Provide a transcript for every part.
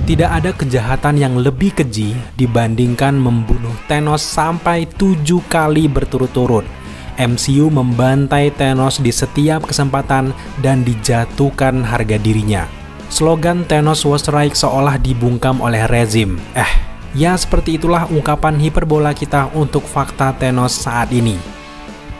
Tidak ada kejahatan yang lebih keji dibandingkan membunuh Thanos sampai 7 kali berturut-turut. MCU membantai Thanos di setiap kesempatan dan dijatuhkan harga dirinya. Slogan Thanos was right seolah dibungkam oleh rezim. Ya seperti itulah ungkapan hiperbola kita untuk fakta Thanos saat ini.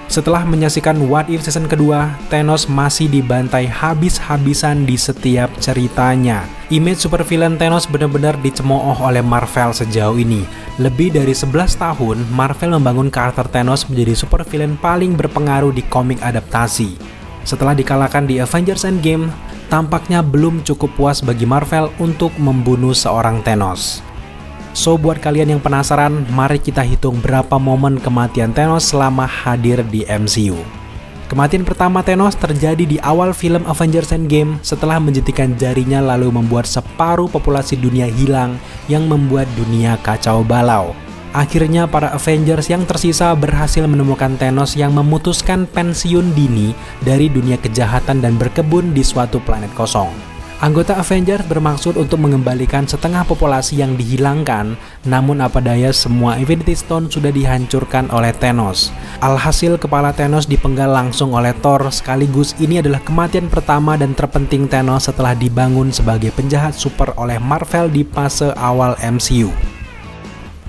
Setelah menyaksikan What If season kedua, Thanos masih dibantai habis-habisan di setiap ceritanya. Image supervillain Thanos benar-benar dicemooh oleh Marvel sejauh ini. Lebih dari 11 tahun, Marvel membangun karakter Thanos menjadi supervillain paling berpengaruh di komik adaptasi. Setelah dikalahkan di Avengers Endgame, tampaknya belum cukup puas bagi Marvel untuk membunuh seorang Thanos. So buat kalian yang penasaran, mari kita hitung berapa momen kematian Thanos selama hadir di MCU. Kematian pertama Thanos terjadi di awal film Avengers Endgame setelah menjentikan jarinya lalu membuat separuh populasi dunia hilang yang membuat dunia kacau balau. Akhirnya para Avengers yang tersisa berhasil menemukan Thanos yang memutuskan pensiun dini dari dunia kejahatan dan berkebun di suatu planet kosong. Anggota Avengers bermaksud untuk mengembalikan setengah populasi yang dihilangkan, namun apa daya semua Infinity Stone sudah dihancurkan oleh Thanos. Alhasil kepala Thanos dipenggal langsung oleh Thor, sekaligus ini adalah kematian pertama dan terpenting Thanos setelah dibangun sebagai penjahat super oleh Marvel di fase awal MCU.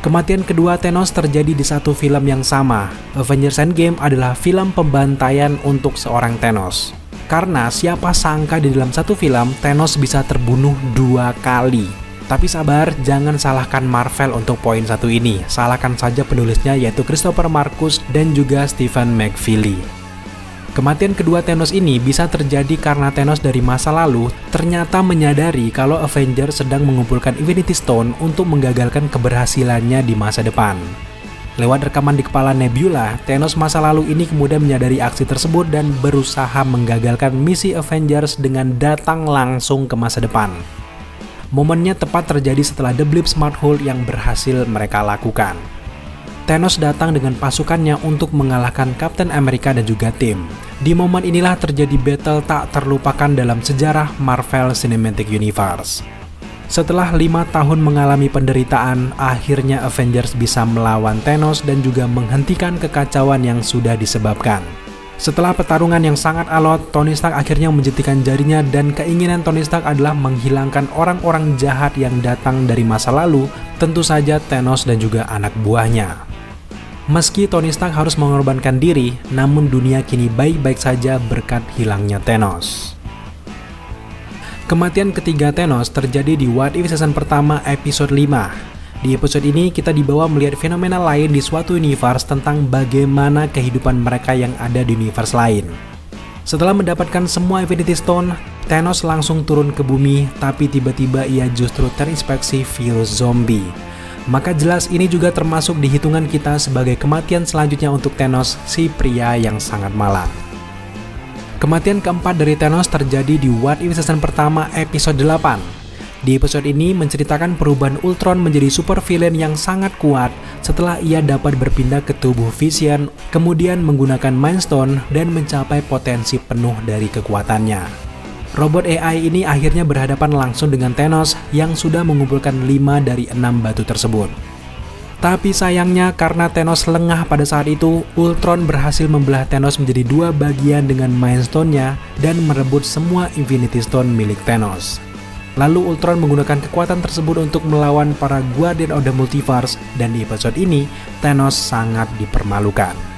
Kematian kedua Thanos terjadi di satu film yang sama. Avengers Endgame adalah film pembantaian untuk seorang Thanos. Karena siapa sangka di dalam satu film Thanos bisa terbunuh 2 kali. Tapi sabar, jangan salahkan Marvel untuk poin satu ini. Salahkan saja penulisnya yaitu Christopher Marcus dan juga Stephen McFeely. Kematian kedua Thanos ini bisa terjadi karena Thanos dari masa lalu ternyata menyadari kalau Avengers sedang mengumpulkan Infinity Stone untuk menggagalkan keberhasilannya di masa depan. Lewat rekaman di kepala Nebula, Thanos masa lalu ini kemudian menyadari aksi tersebut dan berusaha menggagalkan misi Avengers dengan datang langsung ke masa depan. Momennya tepat terjadi setelah The Blip Smart Hole yang berhasil mereka lakukan. Thanos datang dengan pasukannya untuk mengalahkan Captain America dan juga tim. Di momen inilah terjadi battle tak terlupakan dalam sejarah Marvel Cinematic Universe. Setelah 5 tahun mengalami penderitaan, akhirnya Avengers bisa melawan Thanos dan juga menghentikan kekacauan yang sudah disebabkan. Setelah pertarungan yang sangat alot, Tony Stark akhirnya menjentikan jarinya dan keinginan Tony Stark adalah menghilangkan orang-orang jahat yang datang dari masa lalu, tentu saja Thanos dan juga anak buahnya. Meski Tony Stark harus mengorbankan diri, namun dunia kini baik-baik saja berkat hilangnya Thanos. Kematian ketiga Thanos terjadi di What If season pertama episode 5. Di episode ini kita dibawa melihat fenomena lain di suatu universe tentang bagaimana kehidupan mereka yang ada di universe lain. Setelah mendapatkan semua Infinity Stone, Thanos langsung turun ke bumi, tapi tiba-tiba ia justru terinfeksi virus zombie. Maka jelas ini juga termasuk di hitungan kita sebagai kematian selanjutnya untuk Thanos, si pria yang sangat malang. Kematian keempat dari Thanos terjadi di What If season pertama episode 8. Di episode ini menceritakan perubahan Ultron menjadi super villain yang sangat kuat setelah ia dapat berpindah ke tubuh Vision, kemudian menggunakan Mind Stone dan mencapai potensi penuh dari kekuatannya. Robot AI ini akhirnya berhadapan langsung dengan Thanos yang sudah mengumpulkan 5 dari 6 batu tersebut. Tapi sayangnya karena Thanos lengah pada saat itu, Ultron berhasil membelah Thanos menjadi 2 bagian dengan Mind Stone-nya dan merebut semua Infinity Stone milik Thanos. Lalu Ultron menggunakan kekuatan tersebut untuk melawan para Guardian of the Multiverse dan di episode ini, Thanos sangat dipermalukan.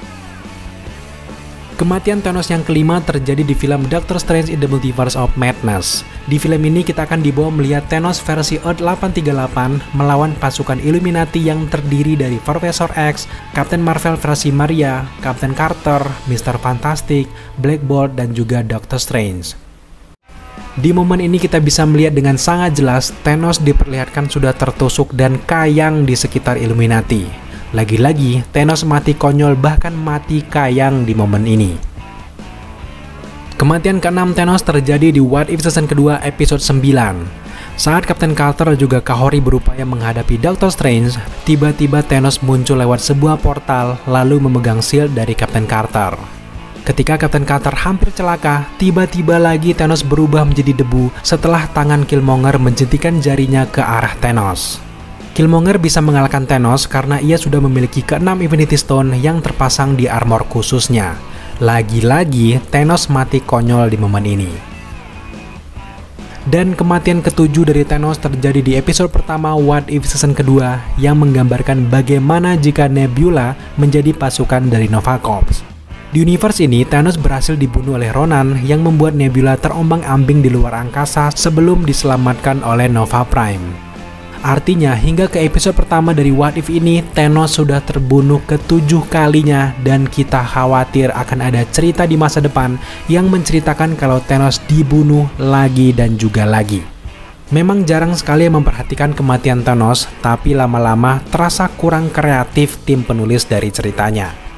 Kematian Thanos yang kelima terjadi di film Doctor Strange in the Multiverse of Madness. Di film ini kita akan dibawa melihat Thanos versi Earth 838 melawan pasukan Illuminati yang terdiri dari Professor X, Captain Marvel versi Maria, Captain Carter, Mr. Fantastic, Black Bolt, dan juga Doctor Strange. Di momen ini kita bisa melihat dengan sangat jelas Thanos diperlihatkan sudah tertusuk dan kayang di sekitar Illuminati. Lagi-lagi, Thanos mati konyol bahkan mati kayang di momen ini. Kematian ke-6 Thanos terjadi di What If season kedua episode 9. Saat Captain Carter juga Kahori berupaya menghadapi Doctor Strange, tiba-tiba Thanos muncul lewat sebuah portal lalu memegang shield dari Captain Carter. Ketika Kapten Carter hampir celaka, tiba-tiba lagi Thanos berubah menjadi debu setelah tangan Killmonger menjentikan jarinya ke arah Thanos. Killmonger bisa mengalahkan Thanos karena ia sudah memiliki ke-6 Infinity Stone yang terpasang di armor khususnya. Lagi-lagi Thanos mati konyol di momen ini. Dan kematian ke-7 dari Thanos terjadi di episode pertama What If season kedua yang menggambarkan bagaimana jika Nebula menjadi pasukan dari Nova Corps. Di universe ini, Thanos berhasil dibunuh oleh Ronan yang membuat Nebula terombang-ambing di luar angkasa sebelum diselamatkan oleh Nova Prime. Artinya, hingga ke episode pertama dari What If ini, Thanos sudah terbunuh ke-7 kalinya dan kita khawatir akan ada cerita di masa depan yang menceritakan kalau Thanos dibunuh lagi dan juga lagi. Memang jarang sekali yang memperhatikan kematian Thanos, tapi lama-lama terasa kurang kreatif tim penulis dari ceritanya.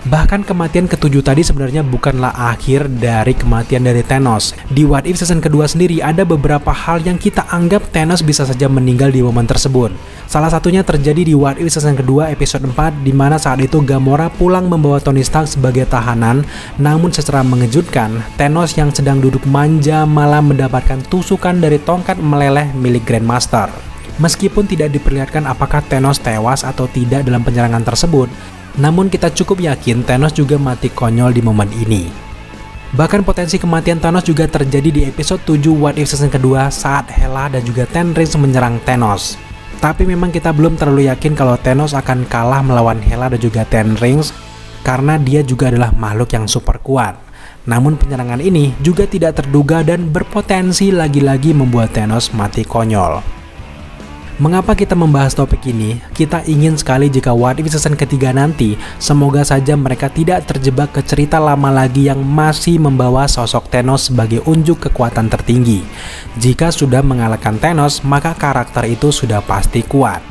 Bahkan kematian ke-7 tadi sebenarnya bukanlah akhir dari kematian dari Thanos. Di What If season kedua sendiri ada beberapa hal yang kita anggap Thanos bisa saja meninggal di momen tersebut. Salah satunya terjadi di What If season kedua episode 4 di mana saat itu Gamora pulang membawa Tony Stark sebagai tahanan, namun secara mengejutkan Thanos yang sedang duduk manja malah mendapatkan tusukan dari tongkat meleleh milik Grandmaster. Meskipun tidak diperlihatkan apakah Thanos tewas atau tidak dalam penyerangan tersebut, namun kita cukup yakin Thanos juga mati konyol di momen ini. Bahkan potensi kematian Thanos juga terjadi di episode 7 What If season kedua saat Hela dan juga Ten Rings menyerang Thanos. Tapi memang kita belum terlalu yakin kalau Thanos akan kalah melawan Hela dan juga Ten Rings karena dia juga adalah makhluk yang super kuat. Namun penyerangan ini juga tidak terduga dan berpotensi lagi-lagi membuat Thanos mati konyol. Mengapa kita membahas topik ini? Kita ingin sekali jika What If season ketiga nanti, semoga saja mereka tidak terjebak ke cerita lama lagi yang masih membawa sosok Thanos sebagai unjuk kekuatan tertinggi. Jika sudah mengalahkan Thanos, maka karakter itu sudah pasti kuat.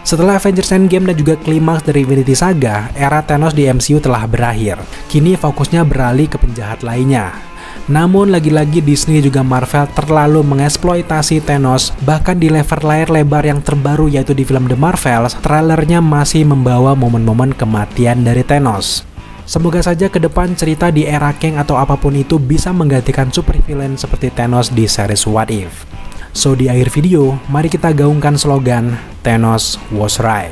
Setelah Avengers Endgame dan juga klimaks dari Infinity Saga, era Thanos di MCU telah berakhir. Kini fokusnya beralih ke penjahat lainnya. Namun lagi-lagi Disney juga Marvel terlalu mengeksploitasi Thanos, bahkan di level layar lebar yang terbaru yaitu di film The Marvels, trailernya masih membawa momen-momen kematian dari Thanos. Semoga saja ke depan cerita di era Kang atau apapun itu bisa menggantikan supervillain seperti Thanos di series What If. So di akhir video, mari kita gaungkan slogan Thanos was right.